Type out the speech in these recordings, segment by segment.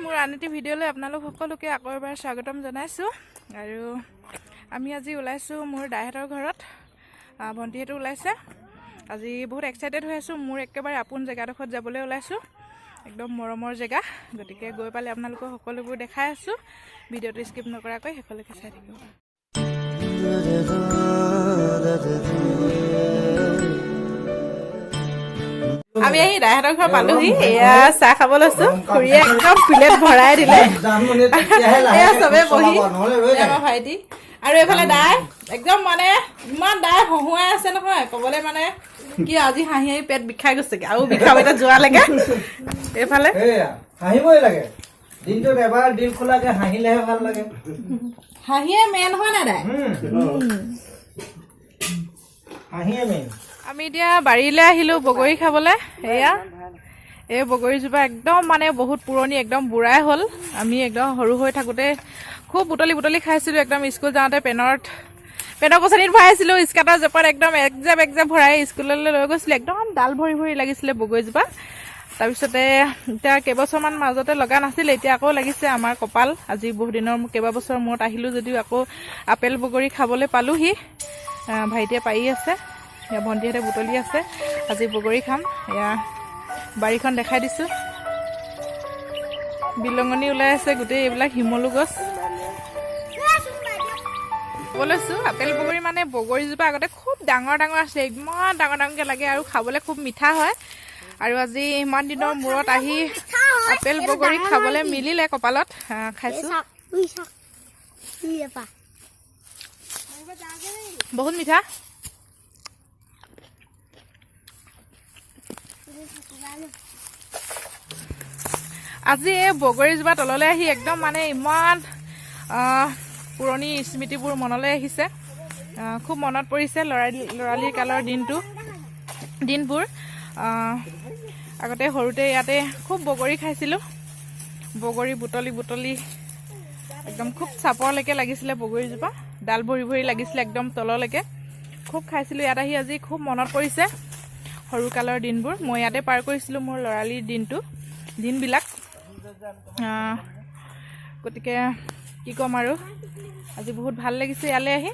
মোৰ আন এটি ভিডিঅ'লৈ আপোনালোক সকলোকে আকৌ এবাৰ স্বাগতম জনাইছোঁ। আৰু আমি আজি ওলাইছোঁ মোৰ দাইহঁতৰ ঘৰত। ভণ্টিহঁতো ওলাইছে। আজি বহুত এক্সাইটেড হৈ আছোঁ। মোৰ একেবাৰে আপোন জেগাডোখৰত যাবলৈ ওলাইছোঁ। একদম মৰমৰ জেগা, গতিকে গৈ পালে আপোনালোকক সকলোবোৰ দেখাই আছোঁ। ভিডিঅ'টো স্কিপ নকৰাকৈ শেষলৈকে চাই থাকিব। আমি আহি দাইহঁতৰ ঘৰ পালোহি। এয়া চাহ খাব লৈছোঁ। খুৰীয়ে একদম প্লেট ভৰাই দিলে। এয়া চবে বহি, আমাৰ ভাইটি আৰু এইফালে দাই একদম মানে ইমান দাই হহুৱাই আছে নহয়, ক'বলৈ মানে কি আজি হাঁহি হাঁহি পেট বিষাই গৈছেগে আৰু বিষাব এটা যোৱালৈকে। এইফালে হাঁহিবই লাগে, দিনটোত এবাৰ দিল খোলাকে হাঁহিলেহে ভাল লাগে। হাঁহিয়ে মেইন হয় নাই দাই? হাঁহিয়ে মেইন। আমি এতিয়া বাৰীলৈ আহিলোঁ বগৰী খাবলৈ। এয়া এই বগৰীজোপা একদম মানে বহুত পুৰণি, একদম বুঢ়াই হ'ল। আমি একদম সৰু হৈ থাকোঁতে খুব বুটলি বুটলি খাইছিলোঁ। একদম স্কুল যাওঁতে পেনৰ কোচনীত ভৰাইছিলোঁ। স্কাৰ্টৰ জেপত একদম একজেপ ভৰাই স্কুললৈ লৈ গৈছিলোঁ। একদম ডাল ভৰি ভৰি লাগিছিলে বগৰীজোপা। তাৰপিছতে এতিয়া কেইবছৰমান মাজতে লগা নাছিলে, এতিয়া আকৌ লাগিছে। আমাৰ কপাল, আজি বহুত দিনৰ কেইবাবছৰ মূৰত আহিলোঁ যদিও আকৌ আপেল বগৰী খাবলৈ পালোহি। ভাইটিয়ে পাৰি আছে, ভণ্টিহঁতে বুটলি আছে। আজি বগৰী খাম। এয়া বাৰীখন দেখাই দিছোঁ। বিলঙনি ওলাই আছে, গোটেই এইবিলাক শিমলু গছ। লৈছোঁ আপেল বগৰী মানে বগৰীজোপা আগতে খুব ডাঙৰ ডাঙৰ আছিলে, ইমান ডাঙৰ ডাঙৰকৈ লাগে আৰু খাবলৈ খুব মিঠা হয়। আৰু আজি ইমান দিনৰ মূৰত আহি আপেল বগৰী খাবলৈ মিলিলে কপালত। খাইছোঁ, বহুত মিঠা। আজি এই বগৰীজোপা তললৈ আহি একদম মানে ইমান পুৰণি স্মৃতিবোৰ মনলৈ আহিছে। খুব মনত পৰিছে ল'ৰালিৰ কালৰ দিনবোৰ। আগতে সৰুতে ইয়াতে খুব বগৰী খাইছিলোঁ। বগৰী বুটলি বুটলি একদম খুব চাপৰলৈকে লাগিছিলে বগৰীজোপা, ডাল ভৰি ভৰি লাগিছিলে একদম তললৈকে। খুব খাইছিলোঁ ইয়াত আহি। আজি খুব মনত পৰিছে সৰুকালৰ দিনবোৰ। মই ইয়াতে পাৰ কৰিছিলোঁ মোৰ ল'ৰালিৰ দিনবিলাক। গতিকে কি ক'ম আৰু, আজি বহুত ভাল লাগিছে ইয়ালৈ আহি।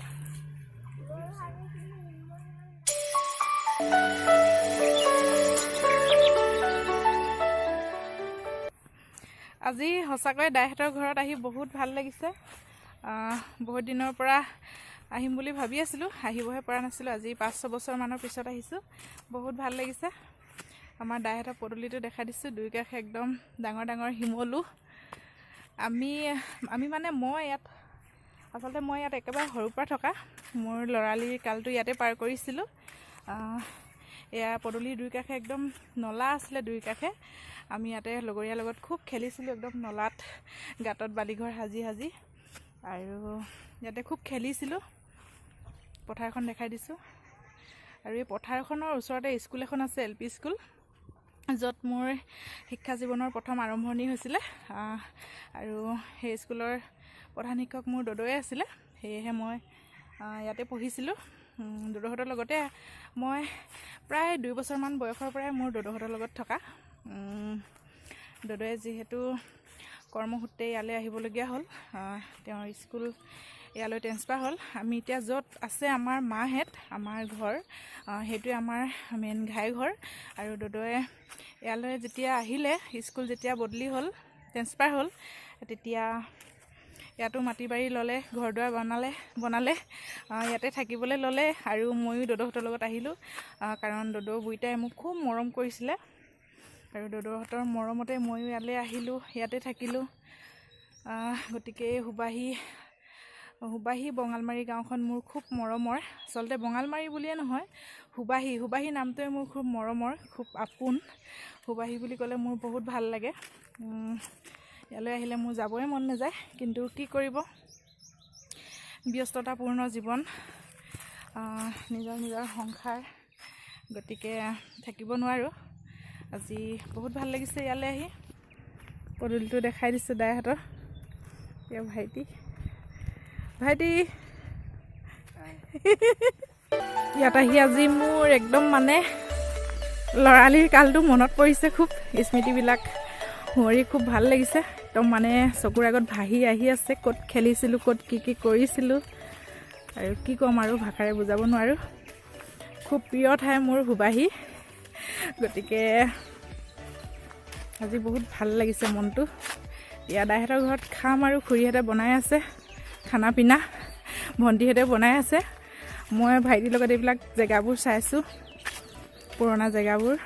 আজি সঁচাকৈ দাইহঁতৰ ঘৰত আহি বহুত ভাল লাগিছে। বহুত দিনৰ পৰা আহিম বুলি ভাবি আছিলোঁ, আহিবহে পৰা নাছিলোঁ। আজি 5-6 বছৰমানৰ পিছত আহিছোঁ। বহুত ভাল লাগিছে। আমাৰ দাইহঁতৰ পদূলিটো দেখাই দিছোঁ। দুই কাষে একদম ডাঙৰ ডাঙৰ শিমলু। আমি মানে মই ইয়াত একেবাৰে সৰুৰ পৰা থকা, মোৰ ল'ৰালিৰ কালটো ইয়াতে পাৰ কৰিছিলোঁ। এয়া পদূলিৰ দুই কাষে একদম নলা আছিলে দুই কাষে। আমি ইয়াতে লগৰীয়াৰ লগত খুব খেলিছিলোঁ, একদম নলাত গাঁতত বালিঘৰ সাজি আৰু ইয়াতে খুব খেলিছিলোঁ। পথাৰখন দেখাই দিছোঁ। আৰু এই পথাৰখনৰ ওচৰতে স্কুল এখন আছে, LP স্কুল, য'ত মোৰ শিক্ষা জীৱনৰ প্ৰথম আৰম্ভণি হৈছিলে। আৰু সেই স্কুলৰ প্ৰধান শিক্ষক মোৰ দদৌয়ে আছিলে। সেয়েহে মই ইয়াতে পঢ়িছিলোঁ। দদৌহঁতৰ লগতে মই প্ৰায় 2 বছৰমান বয়সৰ পৰাই মোৰ দদৌহঁতৰ লগত থকা। দদৌয়ে যিহেতু কৰ্মসূত্ৰে ইয়ালৈ আহিবলগীয়া হ'ল, তেওঁৰ স্কুল ইয়ালৈ ট্ৰেন্সফাৰ হ'ল। আমি এতিয়া য'ত আছে আমাৰ মাহেঁত, আমাৰ ঘৰ, সেইটোৱে আমাৰ মেইন ঘাই ঘৰ। আৰু দদৌয়ে ইয়ালৈ যেতিয়া আহিলে, স্কুল যেতিয়া বদলি হ'ল, ট্ৰেন্সফাৰ হ'ল, তেতিয়া ইয়াতো মাটি বাৰী ল'লে, ঘৰ দুৱাৰ বনালে, ইয়াতে থাকিবলৈ ল'লে। আৰু ময়ো দদৌহঁতৰ লগত আহিলোঁ, কাৰণ দদৌ বুঢ়ীটাই মোক খুব মৰম কৰিছিলে। আৰু দদৌহঁতৰ মৰমতে ময়ো ইয়ালৈ আহিলোঁ, ইয়াতে থাকিলোঁ। গতিকে সুবাহী বঙালমাৰী গাঁওখন মোৰ খুব মৰমৰ। আচলতে বঙালমাৰী বুলিয়ে নহয়, সুবাহী নামটোৱে মোৰ খুব মৰমৰ, খুব আপোন। সুবাহী বুলি ক'লে মোৰ বহুত ভাল লাগে। ইয়ালৈ আহিলে মোৰ যাবই মন নাযায়, কিন্তু কি কৰিব, ব্যস্ততাপূৰ্ণ জীৱন, নিজৰ সংসাৰ, গতিকে থাকিব নোৱাৰোঁ। আজি বহুত ভাল লাগিছে ইয়ালৈ আহি। পদূলিটো দেখাই দিছোঁ দাইহঁতৰ। এয়া ভাইটি ইয়াত আহি আজি মোৰ একদম মানে ল'ৰালিৰ কালটো মনত পৰিছে। খুব স্মৃতিবিলাক সোঁৱৰি খুব ভাল লাগিছে। একদম মানে চকুৰ আগত ভাহি আহি আছে, ক'ত খেলিছিলোঁ, ক'ত কি কৰিছিলোঁ, আৰু কি ক'ম আৰু ভাষাৰে বুজাব নোৱাৰোঁ। খুব প্ৰিয় ঠাই মোৰ সুবাহি, গতিকে আজি বহুত ভাল লাগিছে মনটো। ইয়াত দাইহঁতৰ ঘৰত খাম আৰু খুৰীহঁতে বনাই আছে খানা পিনা, ভণ্টিহঁতে বনাই আছে। মই ভাইটিৰ লগত এইবিলাক জেগাবোৰ চাইছোঁ, পুৰণা জেগাবোৰ।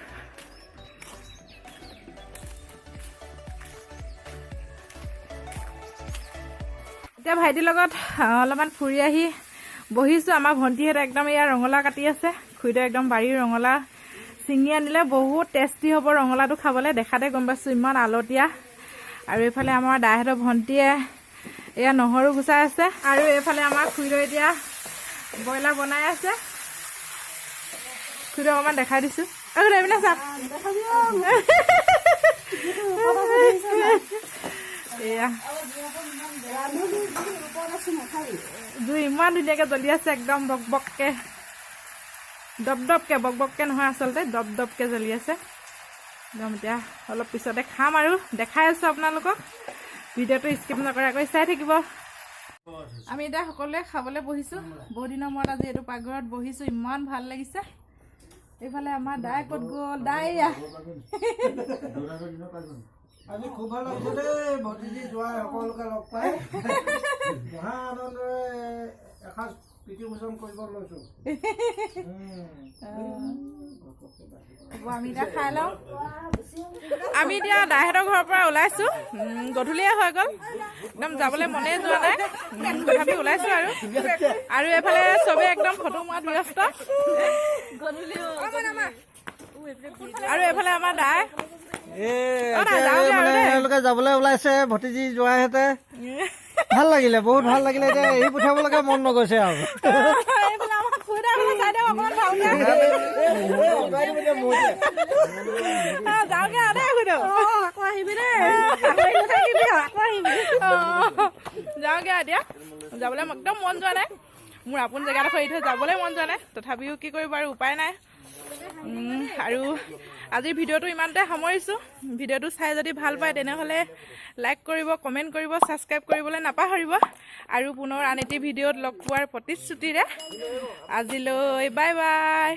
এতিয়া ভাইটিৰ লগত অলপমান ফুৰি আহি বহিছোঁ। আমাৰ ভণ্টিহঁতে একদম এয়া ৰঙালাও কাটি আছে। খুৰীদেউ একদম বাৰীৰ ৰঙালাও ছিঙি আনিলে, বহুত টেষ্টি হ'ব ৰঙালাওটো খাবলৈ। দেখাতে গম পাইছোঁ ইমান আলতীয়া। আৰু এইফালে আমাৰ দাইহঁতৰ ভণ্টিয়ে এয়া নহৰু গুচাই আছে, আৰু এইফালে আমাৰ খুৰীদেউ এতিয়া ব্ৰইলাৰ বনাই আছে। খুৰীদেউ অকণমান দেখাই দিছোঁ। এইপিনে চাওক, এয়া জুই ইমান ধুনীয়াকৈ জ্বলি আছে, একদম বকবককৈ, দপদপকৈ, বকবককৈ নহয় আচলতে, দপদপকৈ জ্বলি আছে একদম। এতিয়া অলপ পিছতে খাম আৰু দেখাই আছোঁ আপোনালোকক। ভিডিঅ'টো স্কিপ নকৰাকৈ চাই থাকিব। আমি এতিয়া সকলোৱে খাবলৈ বহিছোঁ। বহুত দিনৰ মূৰত আজি এইটো পাকঘৰত বহিছোঁ, ইমান ভাল লাগিছে। এইফালে আমাৰ দাই ক'ত গ'ল? দাই আজি খুব ভাল লাগিছে দেই, ভতিজী যোৱাই সকলোকে লগ পাই মহা আনন্দৰে এসাঁজ প্ৰীতিভোজন কৰিব লৈছোঁ। আমি এতিয়া খাই লওঁ। আমি এতিয়া দাইহঁতৰ ঘৰৰ পৰা ওলাইছোঁ, গধূলিয়ে হৈ গ'ল, একদম যাবলৈ মনে যোৱা নাই, তথাপি ওলাইছোঁ। আৰু এইফালে চবেই একদম ফটো মৰাত ব্যস্ত। আৰু এইফালে আমাৰ দাই তেওঁলোকে যাবলৈ ওলাইছে, ভতিজী যোৱাইহঁতে। ভাল লাগিলে, বহুত ভাল লাগিলে। এতিয়া এৰি পঠিয়াবলৈকে মন নগৈছে আৰু। যাওঁগে এতিয়া, যাবলৈ একদম মন যোৱা নাই। মোৰ আপোন জেগাডোখৰ এৰি থৈ যাবলৈ মন যোৱা নাই, তথাপিও কি কৰিব আৰু, উপায় নাই। আৰু আজিৰ ভিডিঅ'টো ইমানতে সামৰিছোঁ। ভিডিঅ'টো চাই যদি ভাল পায় তেনেহ'লে লাইক কৰিব, কমেণ্ট কৰিব, ছাবস্ক্ৰাইব কৰিবলৈ নাপাহৰিব। আৰু পুনৰ আন এটি ভিডিঅ'ত লগ পোৱাৰ প্ৰতিশ্ৰুতিৰে আজিলৈ বাই বাই।